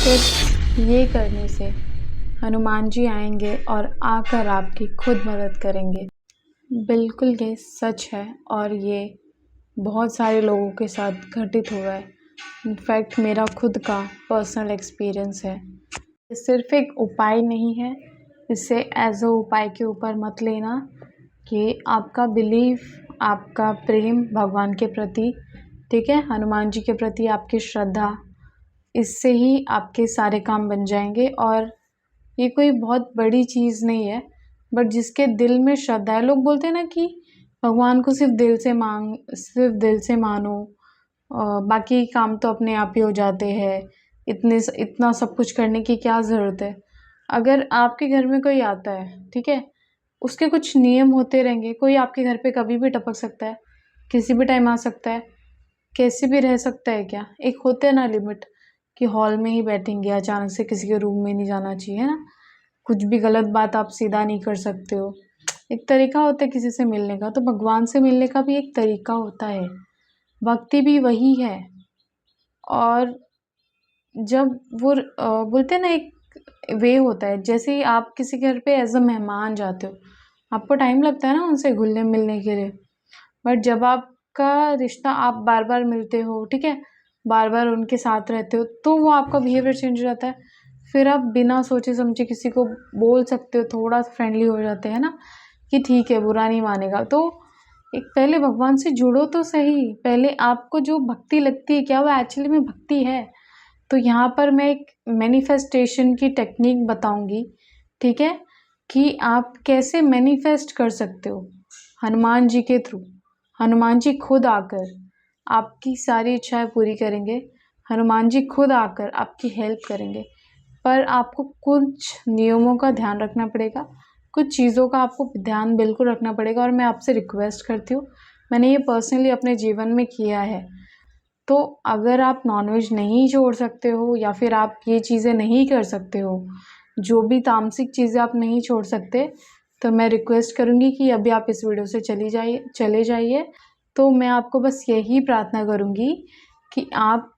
सिर्फ ये करने से हनुमान जी आएंगे और आकर आपकी खुद मदद करेंगे। बिल्कुल ये सच है और ये बहुत सारे लोगों के साथ घटित हुआ है। इनफैक्ट मेरा खुद का पर्सनल एक्सपीरियंस है। ये सिर्फ एक उपाय नहीं है, इसे एज अ उपाय के ऊपर मत लेना कि आपका बिलीफ, आपका प्रेम भगवान के प्रति, ठीक है, हनुमान जी के प्रति आपकी श्रद्धा, इससे ही आपके सारे काम बन जाएंगे। और ये कोई बहुत बड़ी चीज़ नहीं है, बट जिसके दिल में श्रद्धा है, लोग बोलते हैं ना कि भगवान को सिर्फ दिल से मानो, बाकी काम तो अपने आप ही हो जाते हैं, इतना सब कुछ करने की क्या ज़रूरत है। अगर आपके घर में कोई आता है, ठीक है, उसके कुछ नियम होते रहेंगे। कोई आपके घर पे कभी भी टपक सकता है, किसी भी टाइम आ सकता है, कैसे भी रह सकता है। क्या एक होते है ना लिमिट, कि हॉल में ही बैठेंगे, अचानक से किसी के रूम में नहीं जाना चाहिए, है ना। कुछ भी गलत बात आप सीधा नहीं कर सकते हो। एक तरीका होता है किसी से मिलने का, तो भगवान से मिलने का भी एक तरीका होता है, भक्ति भी वही है। और जब वो बोलते हैं ना, एक वे होता है, जैसे ही आप किसी के घर पे एज अ मेहमान जाते हो, आपको टाइम लगता है ना उनसे घुलने मिलने के लिए। बट जब आपका रिश्ता, आप बार बार मिलते हो, ठीक है, बार बार उनके साथ रहते हो, तो वो आपका बिहेवियर चेंज हो जाता है। फिर आप बिना सोचे समझे किसी को बोल सकते हो, थोड़ा फ्रेंडली हो जाते हैं ना, कि ठीक है, बुरा नहीं मानेगा। तो एक पहले भगवान से जुड़ो तो सही, पहले आपको जो भक्ति लगती है, क्या वो एक्चुअली में भक्ति है। तो यहाँ पर मैं एक मैनिफेस्टेशन की टेक्निक बताऊंगी, ठीक है, कि आप कैसे मैनिफेस्ट कर सकते हो हनुमान जी के थ्रू। हनुमान जी खुद आकर आपकी सारी इच्छाएं पूरी करेंगे, हनुमान जी खुद आकर आपकी हेल्प करेंगे। पर आपको कुछ नियमों का ध्यान रखना पड़ेगा, कुछ चीज़ों का आपको ध्यान बिल्कुल रखना पड़ेगा। और मैं आपसे रिक्वेस्ट करती हूँ, मैंने ये पर्सनली अपने जीवन में किया है। तो अगर आप नॉनवेज नहीं छोड़ सकते हो, या फिर आप ये चीज़ें नहीं कर सकते हो, जो भी तामसिक चीज़ें आप नहीं छोड़ सकते, तो मैं रिक्वेस्ट करूँगी कि अभी आप इस वीडियो से चले जाइए। तो मैं आपको बस यही प्रार्थना करूँगी कि आप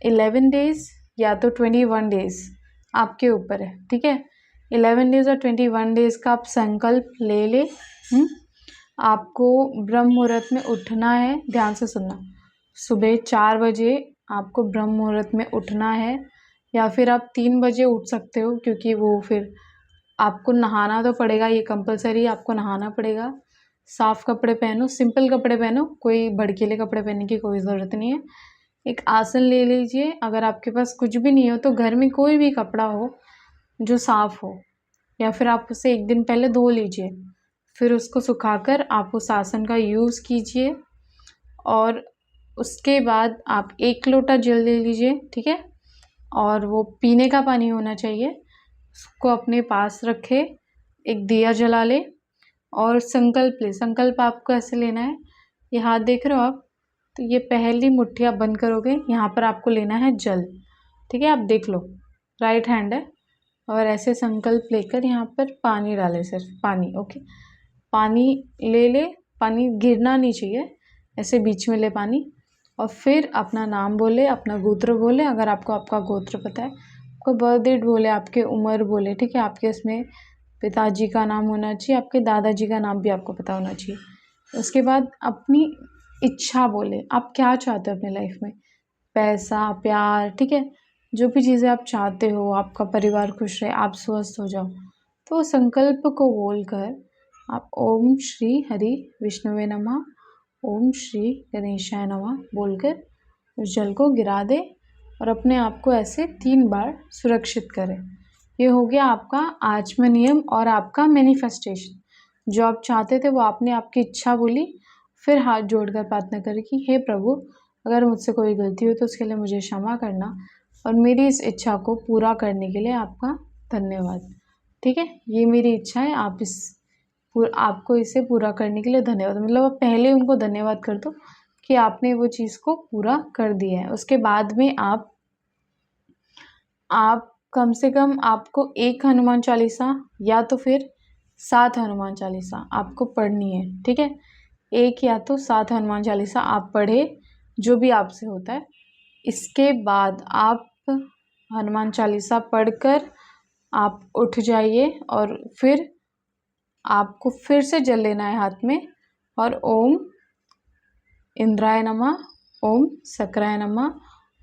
11 डेज़ या तो 21 डेज़, आपके ऊपर है, ठीक है, 11 डेज़ और 21 डेज़ का आप संकल्प ले ले। आपको ब्रह्म मुहूर्त में उठना है, ध्यान से सुनना, सुबह 4 बजे आपको ब्रह्म मुहूर्त में उठना है, या फिर आप 3 बजे उठ सकते हो, क्योंकि वो फिर आपको नहाना तो पड़ेगा, ये कंपलसरी, आपको नहाना पड़ेगा। साफ कपड़े पहनो, सिंपल कपड़े पहनो, कोई भड़कीले कपड़े पहनने की कोई ज़रूरत नहीं है। एक आसन ले लीजिए, अगर आपके पास कुछ भी नहीं हो तो घर में कोई भी कपड़ा हो जो साफ हो, या फिर आप उसे एक दिन पहले धो लीजिए, फिर उसको सुखाकर आप उस आसन का यूज़ कीजिए। और उसके बाद आप 1 लोटा जल ले लीजिए, ठीक है, और वो पीने का पानी होना चाहिए, उसको अपने पास रखे, एक दिया जला ले और संकल्प ले। संकल्प आपको ऐसे लेना है, ये हाथ देख रहे हो आप, तो ये पहली मुट्ठी आप बंद करोगे, यहाँ पर आपको लेना है जल, ठीक है, आप देख लो, राइट हैंड है, और ऐसे संकल्प लेकर यहाँ पर पानी डाले, सिर्फ पानी, ओके, पानी ले, पानी गिरना नहीं चाहिए, ऐसे बीच में ले पानी, और फिर अपना नाम बोले, अपना गोत्र बोले, अगर आपको आपका गोत्र पता है, आपका बर्थ डेट बोले, आपके उम्र बोले, ठीक है, आपके इसमें पिताजी का नाम होना चाहिए, आपके दादाजी का नाम भी आपको पता होना चाहिए। उसके बाद अपनी इच्छा बोले, आप क्या चाहते हो अपने लाइफ में, पैसा, प्यार, ठीक है, जो भी चीज़ें आप चाहते हो, आपका परिवार खुश रहे, आप स्वस्थ हो जाओ, तो संकल्प को बोलकर आप ओम श्री हरि विष्णुवे नमः, ओम श्री गणेशाय नमः बोलकर उस जल को गिरा दे और अपने आप को ऐसे 3 बार सुरक्षित करें। ये हो गया आपका आचमन नियम और आपका मैनिफेस्टेशन। जो आप चाहते थे वो आपने आपकी इच्छा बोली, फिर हाथ जोड़कर प्रार्थना करें कि हे प्रभु, अगर मुझसे कोई गलती हो तो उसके लिए मुझे क्षमा करना, और मेरी इस इच्छा को पूरा करने के लिए आपका धन्यवाद, ठीक है, ये मेरी इच्छा है, आपको इसे पूरा करने के लिए धन्यवाद। मतलब आप पहले उनको धन्यवाद कर दो कि आपने वो चीज़ को पूरा कर दिया है। उसके बाद में आप कम से कम आपको 1 हनुमान चालीसा या तो फिर 7 हनुमान चालीसा आपको पढ़नी है, ठीक है, 1 या तो 7 हनुमान चालीसा आप पढ़े, जो भी आपसे होता है। इसके बाद आप हनुमान चालीसा पढ़कर आप उठ जाइए और फिर आपको फिर से जल लेना है हाथ में और ओम इंद्राय नमः, ओम सक्राय नमः,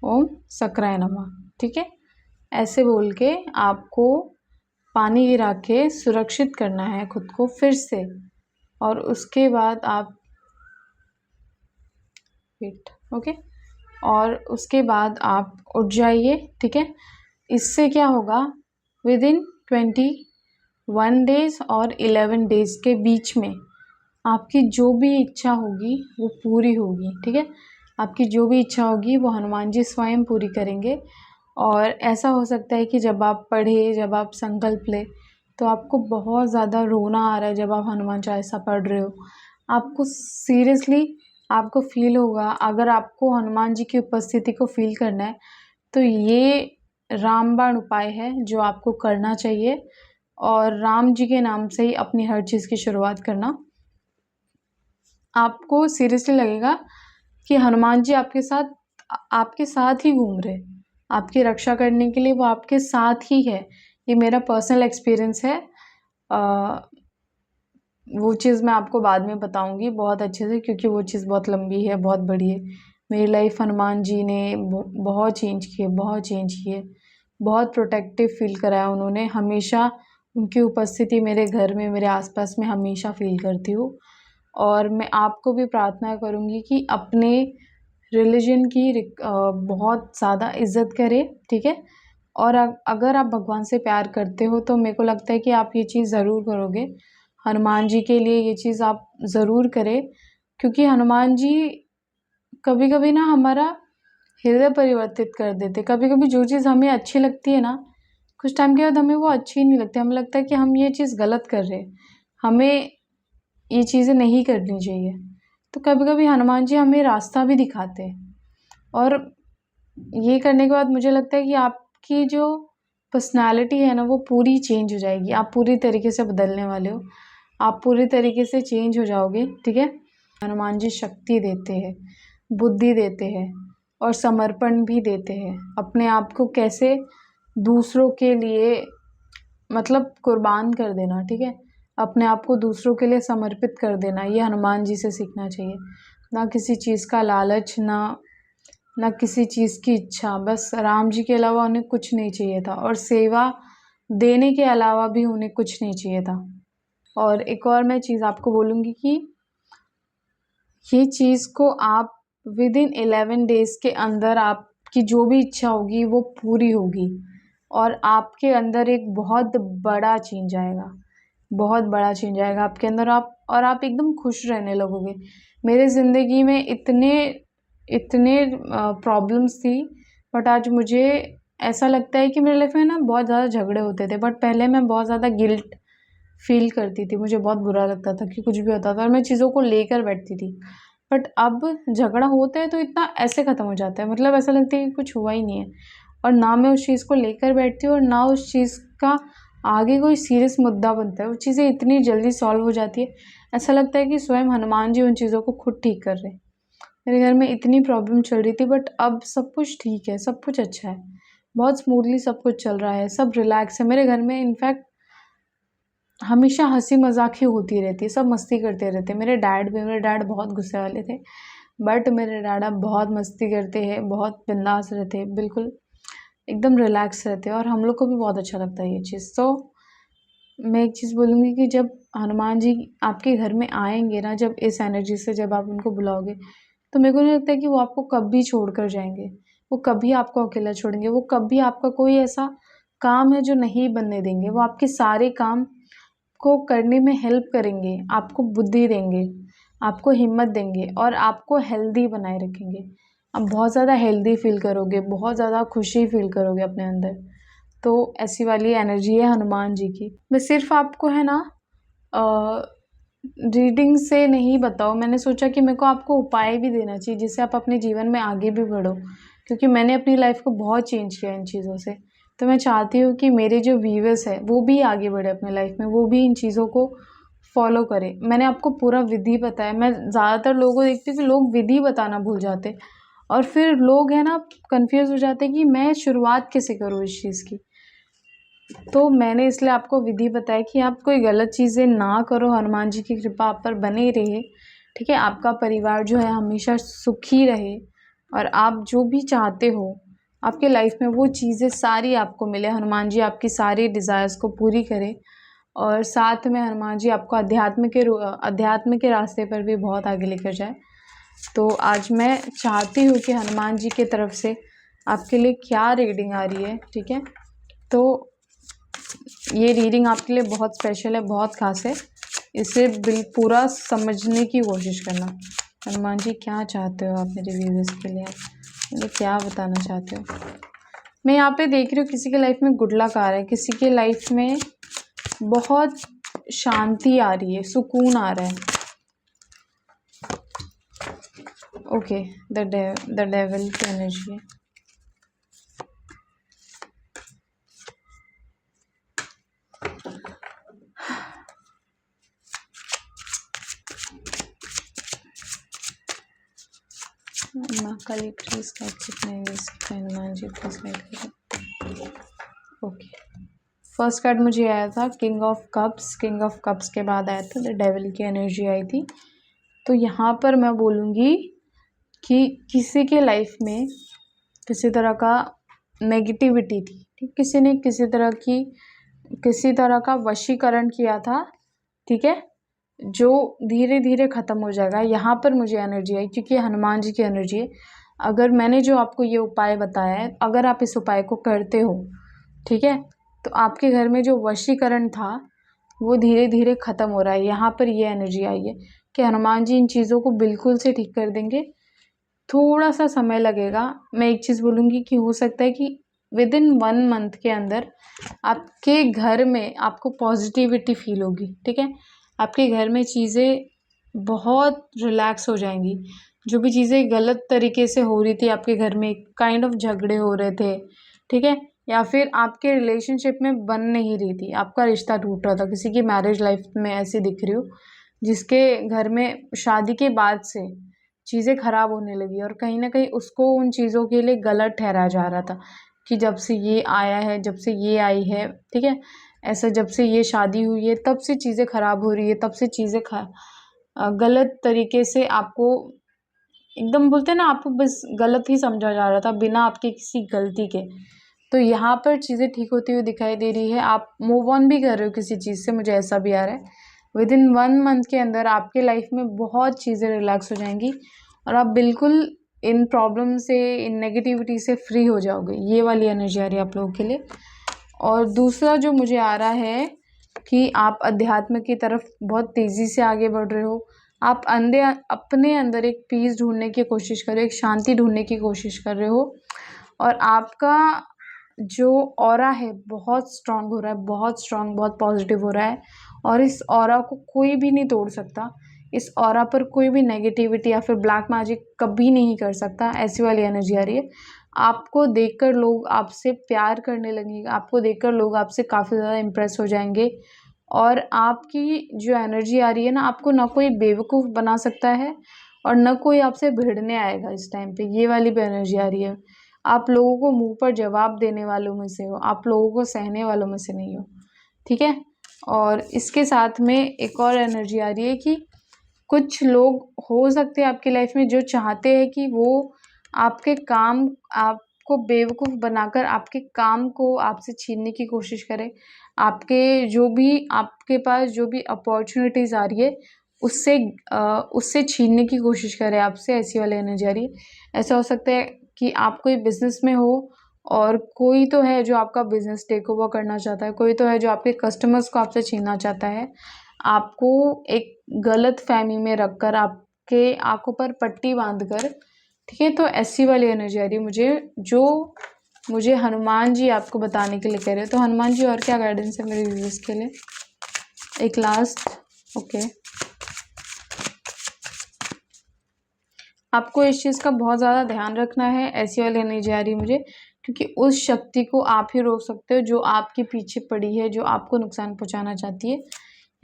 ओम सक्राय नमः, ठीक है। ऐसे बोल के आपको पानी गिरा के सुरक्षित करना है खुद को फिर से। और उसके बाद आप ओके, और उसके बाद आप उठ जाइए, ठीक है। इससे क्या होगा, विदिन 21 डेज और 11 डेज के बीच में आपकी जो भी इच्छा होगी वो पूरी होगी, ठीक है। आपकी जो भी इच्छा होगी वो हनुमान जी स्वयं पूरी करेंगे। और ऐसा हो सकता है कि जब आप पढ़े, जब आप संकल्प ले, तो आपको बहुत ज़्यादा रोना आ रहा है जब आप हनुमान चालीसा पढ़ रहे हो, आपको सीरियसली आपको फील होगा। अगर आपको हनुमान जी की उपस्थिति को फील करना है तो ये रामबाण उपाय है जो आपको करना चाहिए। और राम जी के नाम से ही अपनी हर चीज़ की शुरुआत करना। आपको सीरियसली लगेगा कि हनुमान जी आपके साथ ही घूम रहे, आपकी रक्षा करने के लिए वो आपके साथ ही है। ये मेरा पर्सनल एक्सपीरियंस है। वो चीज़ मैं आपको बाद में बताऊंगी बहुत अच्छे से, क्योंकि वो चीज़ बहुत लंबी है, बहुत बड़ी है। मेरी लाइफ हनुमान जी ने बहुत चेंज की है, बहुत चेंज की है, बहुत प्रोटेक्टिव फील कराया उन्होंने। हमेशा उनकी उपस्थिति मेरे घर में, मेरे आसपास में हमेशा फील करती हूँ। और मैं आपको भी प्रार्थना करूँगी कि अपने रिलीजन की बहुत ज़्यादा इज़्ज़त करें, ठीक है। और अगर आप भगवान से प्यार करते हो तो मेरे को लगता है कि आप ये चीज़ ज़रूर करोगे। हनुमान जी के लिए ये चीज़ आप ज़रूर करें, क्योंकि हनुमान जी कभी कभी ना हमारा हृदय परिवर्तित कर देते। कभी कभी जो चीज़ हमें अच्छी लगती है ना, कुछ टाइम के बाद हमें वो अच्छी नहीं लगती। हमें लगता है कि हम ये चीज़ गलत कर रहे हैं, हमें ये चीज़ें नहीं करनी चाहिए। तो कभी कभी हनुमान जी हमें रास्ता भी दिखाते हैं। और ये करने के बाद मुझे लगता है कि आपकी जो पर्सनालिटी है ना वो पूरी चेंज हो जाएगी। आप पूरी तरीके से बदलने वाले हो, आप पूरी तरीके से चेंज हो जाओगे, ठीक है। हनुमान जी शक्ति देते हैं, बुद्धि देते हैं और समर्पण भी देते हैं। अपने आप को कैसे दूसरों के लिए मतलब कुर्बान कर देना, ठीक है। अपने आप को दूसरों के लिए समर्पित कर देना, ये हनुमान जी से सीखना चाहिए। ना किसी चीज़ का लालच, ना किसी चीज़ की इच्छा। बस राम जी के अलावा उन्हें कुछ नहीं चाहिए था, और सेवा देने के अलावा भी उन्हें कुछ नहीं चाहिए था। और एक और मैं चीज़ आपको बोलूँगी कि ये चीज़ को आप विदिन 11 डेज के अंदर आपकी जो भी इच्छा होगी वो पूरी होगी। और आपके अंदर एक बहुत बड़ा चेंज आएगा, बहुत बड़ा चेंज आएगा आपके अंदर। आप एकदम खुश रहने लगोगे। मेरे ज़िंदगी में इतने प्रॉब्लम्स थी, बट आज मुझे ऐसा लगता है कि मेरे लाइफ में ना बहुत ज़्यादा झगड़े होते थे। बट पहले मैं बहुत ज़्यादा गिल्ट फील करती थी, मुझे बहुत बुरा लगता था कि कुछ भी होता था और मैं चीज़ों को लेकर बैठती थी। बट अब झगड़ा होता है तो इतना ऐसे ख़त्म हो जाता है, मतलब ऐसा लगता है कि कुछ हुआ ही नहीं है। और ना मैं उस चीज़ को लेकर बैठती हूँ और ना उस चीज़ का आगे कोई सीरियस मुद्दा बनता है। वो चीज़ें इतनी जल्दी सॉल्व हो जाती है, ऐसा लगता है कि स्वयं हनुमान जी उन चीज़ों को खुद ठीक कर रहे हैं। मेरे घर में इतनी प्रॉब्लम चल रही थी, बट अब सब कुछ ठीक है, सब कुछ अच्छा है, बहुत स्मूथली सब कुछ चल रहा है, सब रिलैक्स है। मेरे घर में इनफैक्ट हमेशा हंसी मजाक ही होती रहती है, सब मस्ती करते रहते हैं। मेरे डैड बहुत गुस्से वाले थे, बट मेरे डैड अब बहुत मस्ती करते हैं, बहुत बिंदास रहते हैं, बिल्कुल एकदम रिलैक्स रहते हैं। और हम लोग को भी बहुत अच्छा लगता है ये चीज़। तो मैं एक चीज़ बोलूँगी कि जब हनुमान जी आपके घर में आएंगे ना, जब इस एनर्जी से जब आप उनको बुलाओगे, तो मेरे को नहीं लगता कि वो आपको कभी छोड़ कर जाएंगे, वो कभी आपको अकेला छोड़ेंगे, वो कभी आपका कोई ऐसा काम है जो नहीं बनने देंगे। वो आपके सारे काम को करने में हेल्प करेंगे, आपको बुद्धि देंगे, आपको हिम्मत देंगे और आपको हेल्दी बनाए रखेंगे। आप बहुत ज़्यादा हेल्दी फील करोगे, बहुत ज़्यादा खुशी फील करोगे अपने अंदर। तो ऐसी वाली एनर्जी है हनुमान जी की। मैं सिर्फ आपको है ना रीडिंग से नहीं बताओ, मैंने सोचा कि मेरे को आपको उपाय भी देना चाहिए जिससे आप अपने जीवन में आगे भी बढ़ो, क्योंकि मैंने अपनी लाइफ को बहुत चेंज किया इन चीज़ों से। तो मैं चाहती हूँ कि मेरे जो व्यूअर्स है वो भी आगे बढ़े अपने लाइफ में, वो भी इन चीज़ों को फॉलो करें। मैंने आपको पूरा विधि बताया। मैं ज़्यादातर लोगों को देखती हूँ कि लोग विधि बताना भूल जाते और फिर लोग है ना कंफ्यूज हो जाते हैं कि मैं शुरुआत कैसे करूँ इस चीज़ की। तो मैंने इसलिए आपको विधि बताई कि आप कोई गलत चीज़ें ना करो, हनुमान जी की कृपा आप पर बनी रहे, ठीक है। आपका परिवार जो है हमेशा सुखी रहे और आप जो भी चाहते हो आपके लाइफ में वो चीज़ें सारी आपको मिले। हनुमान जी आपकी सारी डिज़ायर्स को पूरी करें और साथ में हनुमान जी आपको अध्यात्म के रास्ते पर भी बहुत आगे लेकर जाए। तो आज मैं चाहती हूँ कि हनुमान जी की तरफ से आपके लिए क्या रीडिंग आ रही है, ठीक है। तो ये रीडिंग आपके लिए बहुत स्पेशल है, बहुत खास है। इसे पूरा समझने की कोशिश करना। हनुमान जी क्या चाहते हो आप मेरे व्यूअर्स के लिए, आप मुझे क्या बताना चाहते हो। मैं यहाँ पे देख रही हूँ किसी के लाइफ में गुड लक आ रहा है, किसी के लाइफ में बहुत शांति आ रही है, सुकून आ रहा है। ओके, द डेविल की एनर्जी है। Mahakali please Hanuman ji please guide करें। ओके, फर्स्ट कार्ड मुझे आया था king of cups. King of cups के बाद आया था द डेविल की एनर्जी आई थी। तो यहाँ पर मैं बोलूँगी कि किसी के लाइफ में किसी तरह का नेगेटिविटी थी, ठीक। किसी ने किसी तरह का वशीकरण किया था, ठीक है, जो धीरे धीरे ख़त्म हो जाएगा। यहाँ पर मुझे एनर्जी आई क्योंकि हनुमान जी की एनर्जी है। अगर मैंने जो आपको ये उपाय बताया है, अगर आप इस उपाय को करते हो, ठीक है, तो आपके घर में जो वशीकरण था वो धीरे धीरे ख़त्म हो रहा है। यहाँ पर ये एनर्जी आई है कि हनुमान जी इन चीज़ों को बिल्कुल से ठीक कर देंगे। थोड़ा सा समय लगेगा। मैं एक चीज़ बोलूँगी कि हो सकता है कि विदिन 1 मंथ के अंदर आपके घर में आपको पॉजिटिविटी फील होगी, ठीक है। आपके घर में चीज़ें बहुत रिलैक्स हो जाएंगी। जो भी चीज़ें गलत तरीके से हो रही थी आपके घर में, काइंड ऑफ झगड़े हो रहे थे, ठीक है, या फिर आपके रिलेशनशिप में बन नहीं रही थी, आपका रिश्ता टूट रहा था, किसी की मैरिज लाइफ में ऐसी दिख रही हो जिसके घर में शादी के बाद से चीज़ें ख़राब होने लगी और कहीं ना कहीं उसको उन चीज़ों के लिए गलत ठहराया जा रहा था कि जब से ये आया है, जब से ये आई है, ठीक है, ऐसा जब से ये शादी हुई है तब से चीज़ें ख़राब हो रही है, तब से चीज़ें गलत तरीके से आपको एकदम बोलते हैं ना, आपको बस गलत ही समझा जा रहा था बिना आपकी किसी गलती के। तो यहाँ पर चीज़ें ठीक होती हुई दिखाई दे रही है। आप मूव ऑन भी कर रहे हो किसी चीज़ से, मुझे ऐसा भी आ रहा है। विदिन 1 मंथ के अंदर आपके लाइफ में बहुत चीज़ें रिलैक्स हो जाएंगी और आप बिल्कुल इन प्रॉब्लम से, इन नेगेटिविटी से फ्री हो जाओगे। ये वाली एनर्जी आ रही है आप लोगों के लिए। और दूसरा जो मुझे आ रहा है कि आप अध्यात्म की तरफ बहुत तेज़ी से आगे बढ़ रहे हो। आप अपने अंदर एक पीस ढूंढने की कोशिश कर रहे हो, एक शांति ढूंढने की कोशिश कर रहे हो और आपका जो ऑरा है बहुत स्ट्रांग हो रहा है, बहुत स्ट्रांग, बहुत पॉजिटिव हो रहा है और इस ऑरा को कोई भी नहीं तोड़ सकता। इस ऑरा पर कोई भी नेगेटिविटी या फिर ब्लैक मैजिक कभी नहीं कर सकता। ऐसी वाली एनर्जी आ रही है। आपको देखकर लोग आपसे प्यार करने लगेंगे, आपको देखकर लोग आपसे काफ़ी ज़्यादा इम्प्रेस हो जाएंगे और आपकी जो एनर्जी आ रही है ना, आपको ना कोई बेवकूफ़ बना सकता है और ना कोई आपसे भिड़ने आएगा इस टाइम पे। ये वाली भी एनर्जी आ रही है। आप लोगों को मुंह पर जवाब देने वालों में से हो, आप लोगों को सहने वालों में से नहीं हो, ठीक है। और इसके साथ में एक और एनर्जी आ रही है कि कुछ लोग हो सकते हैं आपकी लाइफ में जो चाहते हैं कि वो आपको बेवकूफ़ बनाकर आपके काम को आपसे छीनने की कोशिश करें। आपके पास जो भी अपॉर्चुनिटीज़ आ रही है उससे छीनने की कोशिश करें आपसे। ऐसी वाली एनर्जी आ रही है। ऐसा हो सकता है कि आप कोई बिज़नेस में हो और कोई तो है जो आपका बिज़नेस टेक ओवर करना चाहता है, कोई तो है जो आपके कस्टमर्स को आपसे छीनना चाहता है। आपको एक गलत फहमी में रखकर, आपके आँखों पर पट्टी बांधकर, ठीक है। तो ऐसी वाली एनर्जी आ रही है मुझे हनुमान जी आपको बताने के लिए कह रहे हैं। तो हनुमान जी और क्या गाइडेंस है मेरे व्यूअर्स के लिए, एक लास्ट। ओके, आपको इस चीज़ का बहुत ज़्यादा ध्यान रखना है। ऐसी वाली एनर्जी आ रही है मुझे, क्योंकि उस शक्ति को आप ही रोक सकते हो जो आपके पीछे पड़ी है, जो आपको नुकसान पहुंचाना चाहती है।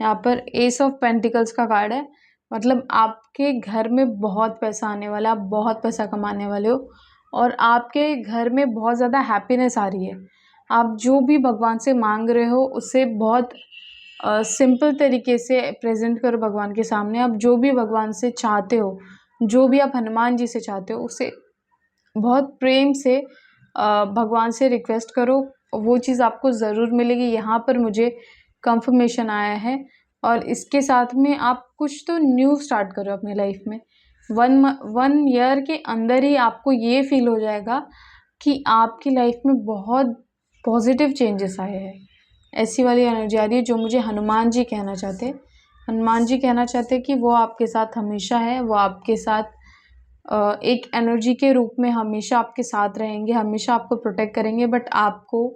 यहाँ पर एस ऑफ पेंटिकल्स का कार्ड है। मतलब आपके घर में बहुत पैसा आने वाला है, आप बहुत पैसा कमाने वाले हो और आपके घर में बहुत ज़्यादा हैप्पीनेस आ रही है। आप जो भी भगवान से मांग रहे हो उसे बहुत सिंपल तरीके से प्रेजेंट करो भगवान के सामने। आप जो भी भगवान से चाहते हो, जो भी आप हनुमान जी से चाहते हो, उसे बहुत प्रेम से भगवान से रिक्वेस्ट करो, वो चीज़ आपको ज़रूर मिलेगी। यहाँ पर मुझे कंफर्मेशन आया है। और इसके साथ में आप कुछ तो न्यू स्टार्ट करो अपनी लाइफ में। 1 ईयर के अंदर ही आपको ये फील हो जाएगा कि आपकी लाइफ में बहुत पॉजिटिव चेंजेस आए हैं। ऐसी वाली एनर्जी आ रही है जो मुझे हनुमान जी कहना चाहते हैं। हनुमान जी कहना चाहते हैं कि वो आपके साथ हमेशा है, वो आपके साथ एक एनर्जी के रूप में हमेशा आपके साथ रहेंगे, हमेशा आपको प्रोटेक्ट करेंगे। बट आपको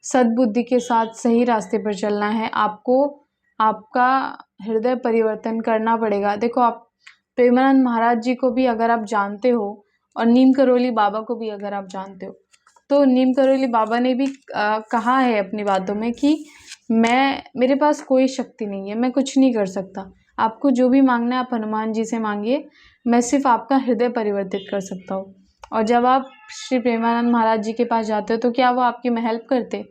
सद्बुद्धि के साथ सही रास्ते पर चलना है। आपको आपका हृदय परिवर्तन करना पड़ेगा। देखो, आप प्रेमानंद महाराज जी को भी अगर आप जानते हो और नीम करोली बाबा को भी अगर आप जानते हो, तो नीम करोली बाबा ने भी कहा है अपनी बातों में कि मेरे पास कोई शक्ति नहीं है, मैं कुछ नहीं कर सकता। आपको जो भी मांगना है आप हनुमान जी से मांगिए, मैं सिर्फ आपका हृदय परिवर्तित कर सकता हूँ। और जब आप श्री प्रेमानंद महाराज जी के पास जाते हो तो क्या वो आपकी में हेल्प करते?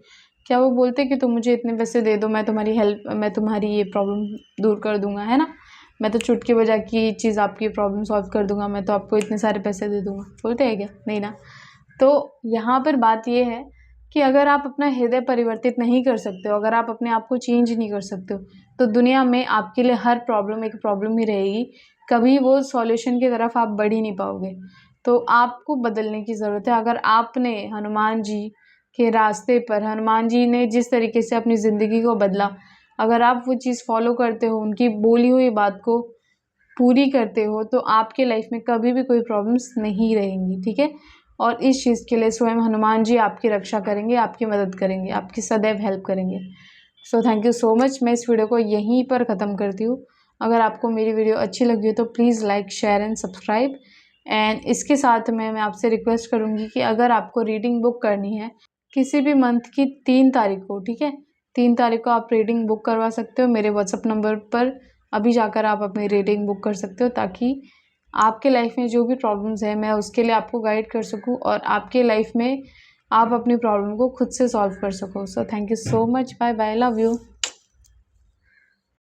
क्या वो बोलते कि तुम मुझे इतने पैसे दे दो, मैं तुम्हारी ये प्रॉब्लम दूर कर दूंगा, है ना, मैं तो चुटकी बजा की चीज़ आपकी प्रॉब्लम सॉल्व कर दूंगा, मैं तो आपको इतने सारे पैसे दे दूंगा, बोलते हैं क्या? नहीं ना। तो यहाँ पर बात ये है कि अगर आप अपना हृदय परिवर्तित नहीं कर सकते हो, अगर आप अपने आप को चेंज नहीं कर सकते हो, तो दुनिया में आपके लिए हर प्रॉब्लम एक प्रॉब्लम ही रहेगी। कभी वो सॉल्यूशन की तरफ आप बढ़ ही नहीं पाओगे। तो आपको बदलने की ज़रूरत है। अगर आपने हनुमान जी के रास्ते पर, हनुमान जी ने जिस तरीके से अपनी ज़िंदगी को बदला, अगर आप वो चीज़ फॉलो करते हो, उनकी बोली हुई बात को पूरी करते हो, तो आपके लाइफ में कभी भी कोई प्रॉब्लम्स नहीं रहेंगी, ठीक है। और इस चीज़ के लिए स्वयं हनुमान जी आपकी रक्षा करेंगे, आपकी मदद करेंगे, आपकी सदैव हेल्प करेंगे। सो थैंक यू सो मच। मैं इस वीडियो को यहीं पर ख़त्म करती हूँ। अगर आपको मेरी वीडियो अच्छी लगी हो तो please like, share and subscribe. And इसके साथ में मैं आपसे रिक्वेस्ट करूँगी कि अगर आपको रीडिंग बुक करनी है किसी भी मंथ की 3 तारीख को, ठीक है, 3 तारीख को आप रीडिंग बुक करवा सकते हो मेरे व्हाट्सअप नंबर पर। अभी जाकर आप अपनी रीडिंग बुक कर सकते हो ताकि आपके लाइफ में जो भी प्रॉब्लम्स है मैं उसके लिए आपको गाइड कर सकूं और आपके लाइफ में आप अपनी प्रॉब्लम को खुद से सॉल्व कर सको। So thank you so much. Bye bye, love you.